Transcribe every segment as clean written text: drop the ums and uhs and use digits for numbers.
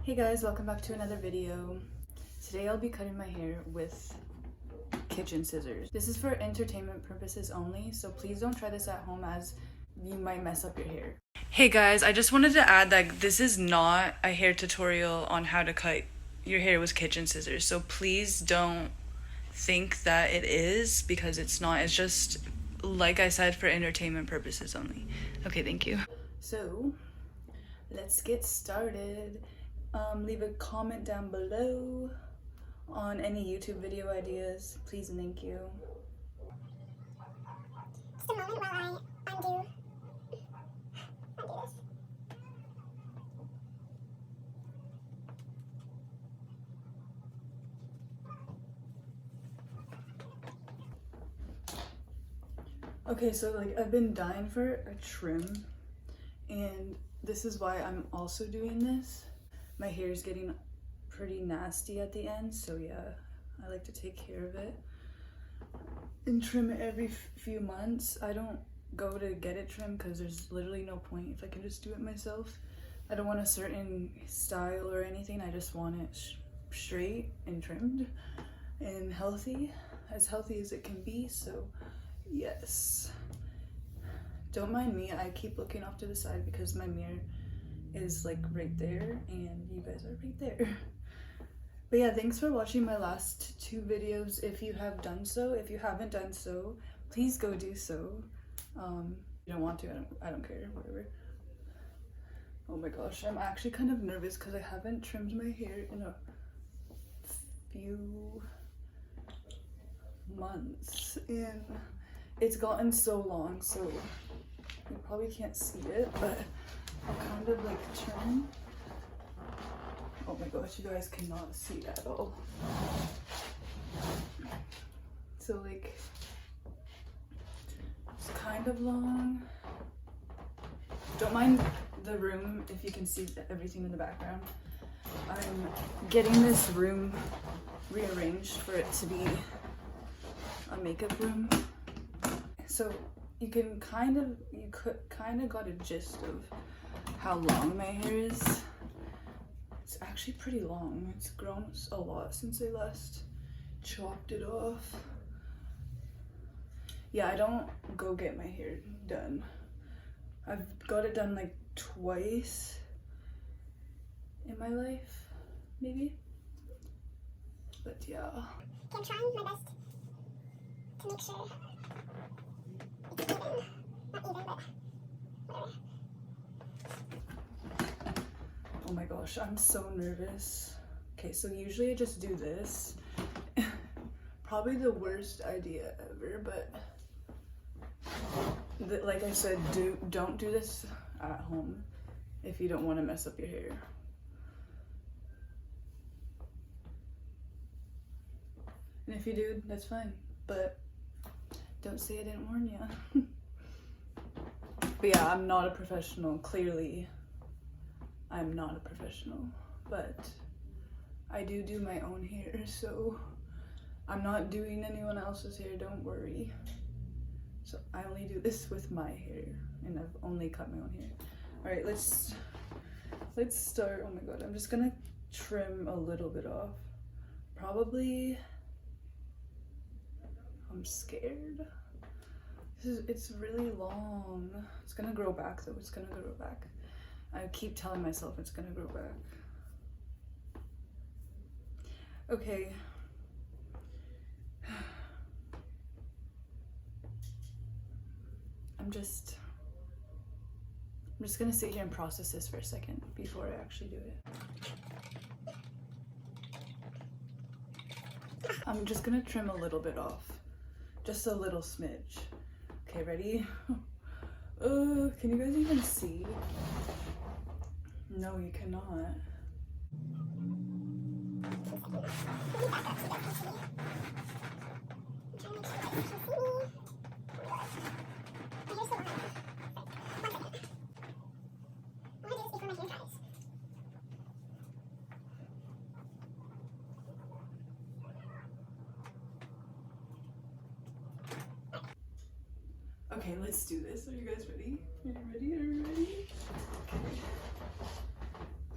Hey guys, welcome back to another video. Today I'll be cutting my hair with kitchen scissors. This is for entertainment purposes only, so please don't try this at home as you might mess up your hair. Hey guys, I just wanted to add that this is not a hair tutorial on how to cut your hair with kitchen scissors, so please don't think that it is, because it's not. It's just, like I said, for entertainment purposes only. Okay, thank you. So, let's get started. Leave a comment down below on any YouTube video ideas, please and thank you. Just a moment while I undo this. Okay, so like I've been dying for a trim, and this is why I'm also doing this. My hair is getting pretty nasty at the end, so yeah, I like to take care of it and trim it every few months. I don't go to get it trimmed because there's literally no point if I can just do it myself. I don't want a certain style or anything. I just want it straight and trimmed and healthy as it can be. So yes, don't mind me, I keep looking off to the side because my mirror is like right there and you guys are right there. But yeah, thanks for watching my last two videos. If you have done so, if you haven't done so, please go do so. You don't want to, I don't care, whatever. Oh my gosh, I'm actually kind of nervous because I haven't trimmed my hair in a few months and it's gotten so long, so you probably can't see it, but I'll kind of like trim. Oh my gosh, you guys cannot see at all. So like, it's kind of long. Don't mind the room if you can see everything in the background. I'm getting this room rearranged for it to be a makeup room. So you could kind of got a gist of how long my hair is. It's actually pretty long. It's grown a lot since I last chopped it off. Yeah, I don't go get my hair done. I've got it done like twice in my life, maybe. But yeah. I'm trying my best to make sure it's even. Not even, but whatever. Oh my gosh, I'm so nervous. Okay, so usually I just do this. Probably the worst idea ever, but like I said, don't do this at home if you don't want to mess up your hair. And if you do, that's fine, but don't say I didn't warn you. But yeah, I'm not a professional, clearly. I'm not a professional, but I do my own hair, so I'm not doing anyone else's hair, don't worry. So I only do this with my hair, and I've only cut my own hair. All right, let's start. Oh my god, I'm just gonna trim a little bit off. Probably, I'm scared. It's really long. It's gonna grow back though, it's gonna grow back. I keep telling myself it's gonna grow back. Okay. I'm just gonna sit here and process this for a second before I actually do it. I'm just gonna trim a little bit off. Just a little smidge. Okay, ready? Can you guys even see? No, you cannot. Okay, let's do this. Are you guys ready? Are you ready? Are you ready? Okay.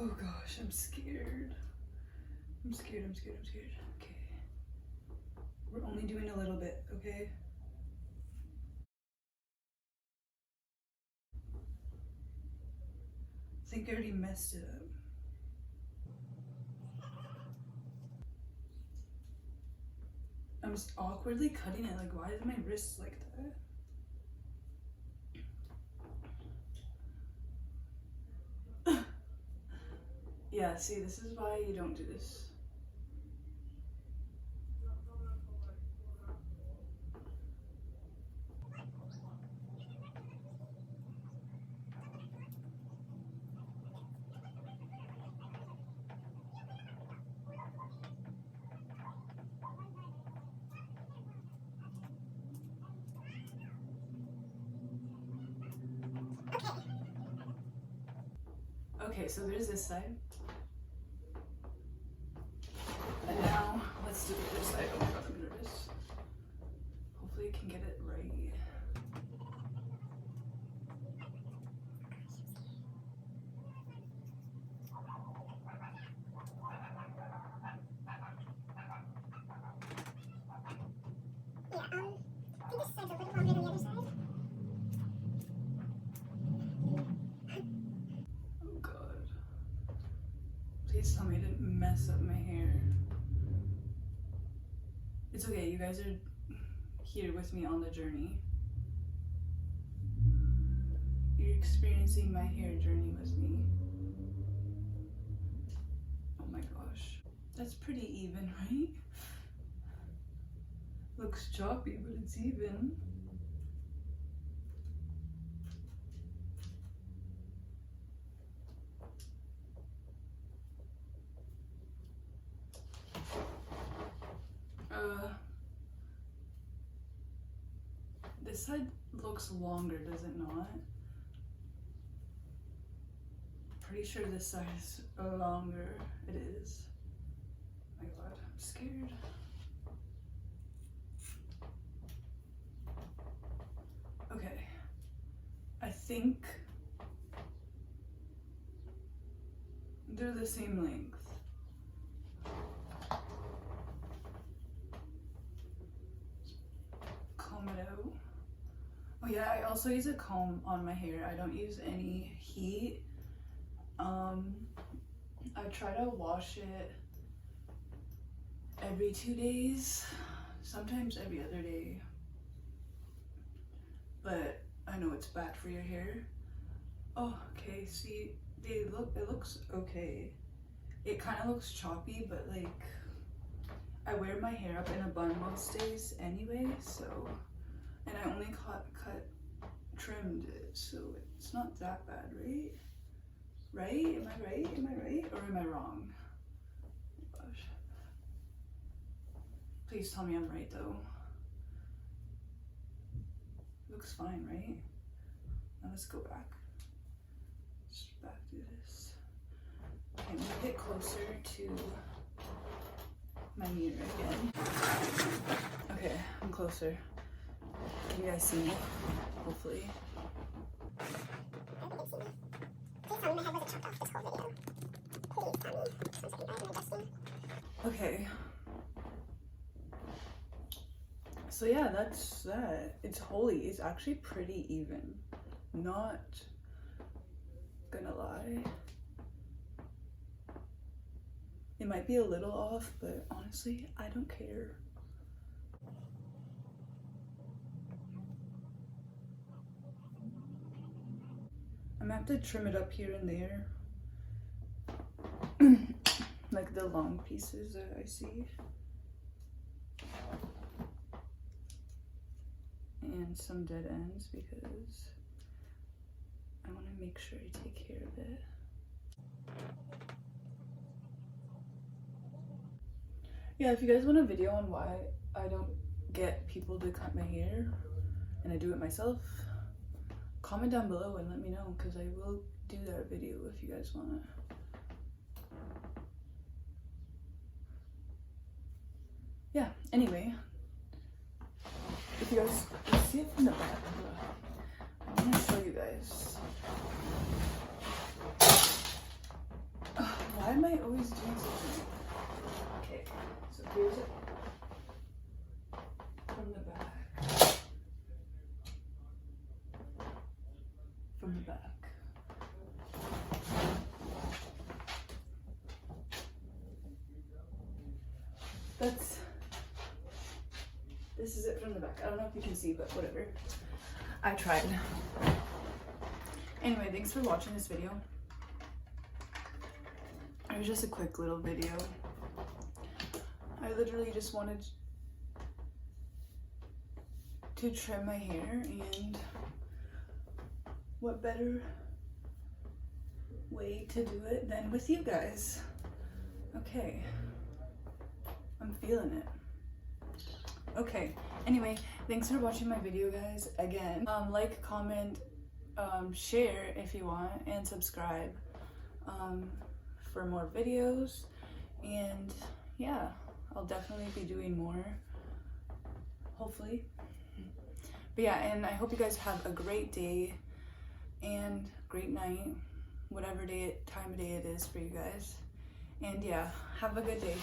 Oh god. gosh, I'm scared. I'm scared. Okay. We're only doing a little bit, okay? I think I already messed it up. I'm just awkwardly cutting it. Like, why is my wrist like that? Yeah, see, this is why you don't do this. Okay, so there's this side. And now, let's do the other side. Oh my god, I'm nervous. Hopefully I can get it right. Yeah, I think this side's a little longer than the other side. Oh god. Please tell me I didn't mess up my hair. It's okay, you guys are here with me on the journey. You're experiencing my hair journey with me. Oh my gosh. That's pretty even, right? Looks choppy, but it's even. This side looks longer, does it not? Pretty sure this side is longer. It is. Oh my god, I'm scared. Okay. I think they're the same length. Comb it out. Oh yeah, I also use a comb on my hair. I don't use any heat. I try to wash it every 2 days, sometimes every other day. But I know it's bad for your hair. Oh, okay, see, it looks okay. It kind of looks choppy, but like, I wear my hair up in a bun most days anyway, so, and I only trimmed it, so it's not that bad, right? Right? Am I right? Am I right? Or am I wrong? Oh gosh. Please tell me I'm right though. Looks fine, right? Now let's go back. Let's back do this. Okay, move it closer to my mirror again. Okay, I'm closer. Can you guys see me? Hopefully. I don't think it's me. Please tell me my head wasn't chopped off this whole video. Please tell me. I'm sorry, I'm adjusting. Okay. So yeah, that's that. It's holy. It's actually pretty even. Not gonna lie. It might be a little off, but honestly, I don't care. I'm gonna have to trim it up here and there. Like the long pieces that I see. And some dead ends because I want to make sure I take care of it. Yeah, if you guys want a video on why I don't get people to cut my hair and I do it myself, comment down below and let me know, because I will do that video if you guys want it. Yeah, anyway, if you guys see it from the back, I'm gonna show you guys. am I always doing something? Okay, so here's it from the back. From the back. This is it from the back. I don't know if you can see, but whatever. I tried. Anyway, thanks for watching this video. It was just a quick little video. I literally just wanted to trim my hair, and what better way to do it than with you guys. Okay, I'm feeling it. Okay, anyway, thanks for watching my video, guys. Again, like, comment, share if you want, and subscribe for more videos. And yeah, I'll definitely be doing more, hopefully. But yeah, and I hope you guys have a great day and great night, whatever time of day it is for you guys. And yeah, have a good day.